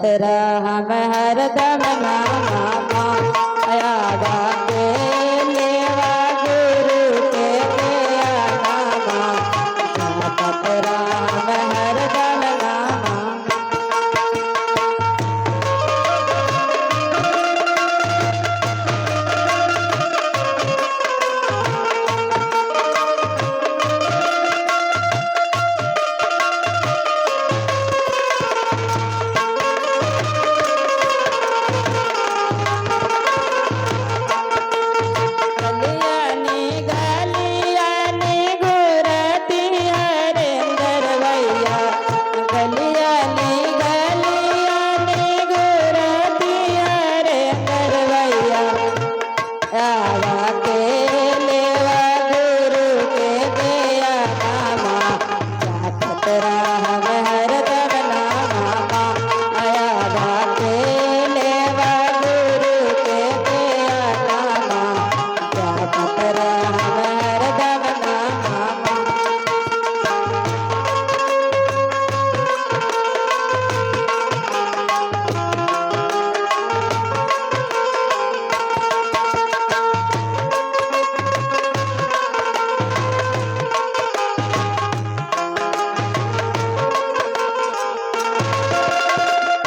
हम हरदम नामा याद के लेवा गुरु के गया नामा जपत राम हरदम नामा।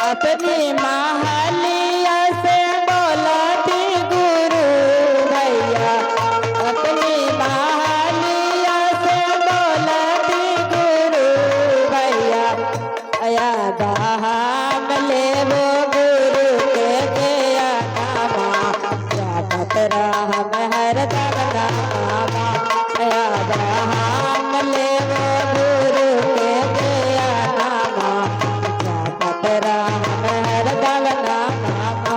अपनी महलिया से बोलती गुरु भैया अपनी महलिया से बोलती गुरु भैया याद हम ले वो गुरु के गया नामा जपत राम हरदम नामा याद हम ले वो गुरु के गया नामा जपत राम हरदम नामा।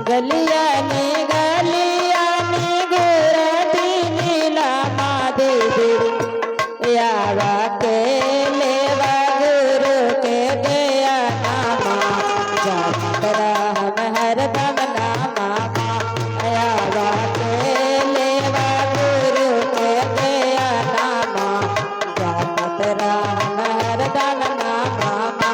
गलिया ने गुरती लीला माँ दीदी यावा के लेवा गुरु के गया नामा जपत राम हरदम नामा यावा के लेवा गुरु के गया नामा जपत राम हरदम नामा।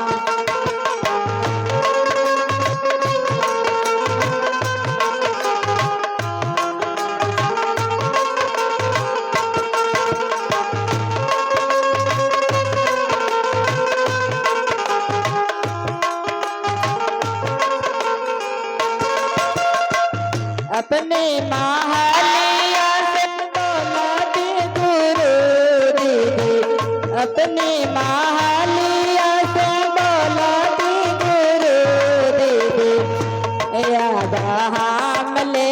अपने महलिया से बोलती गुरु दीदी अपने महलिया से बोलती गुरु दीदी याद हम ले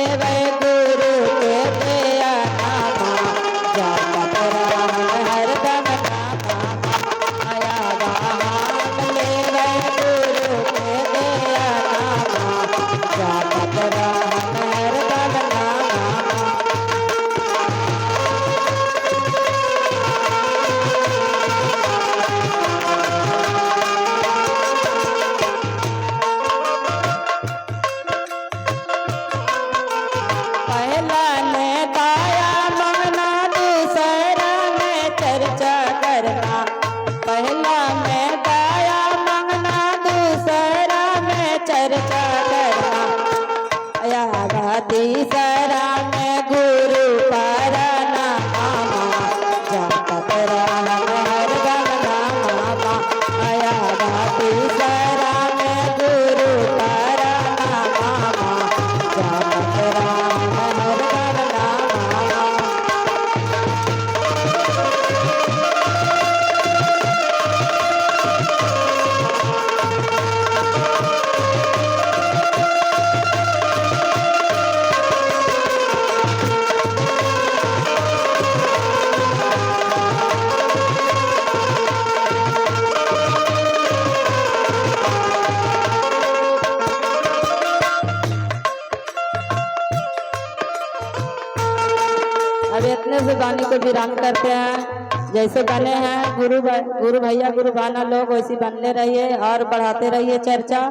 गुरु के गया नामा जपत राम हरदम नामा याद हम ले गुरु के गया नामा जपत राम अब इतने से वाणी को विराम करते हैं। जैसे बने हैं गुरु भैया गुरु भाना लोग वैसे बनने रहिए और बढ़ाते रहिए चर्चा।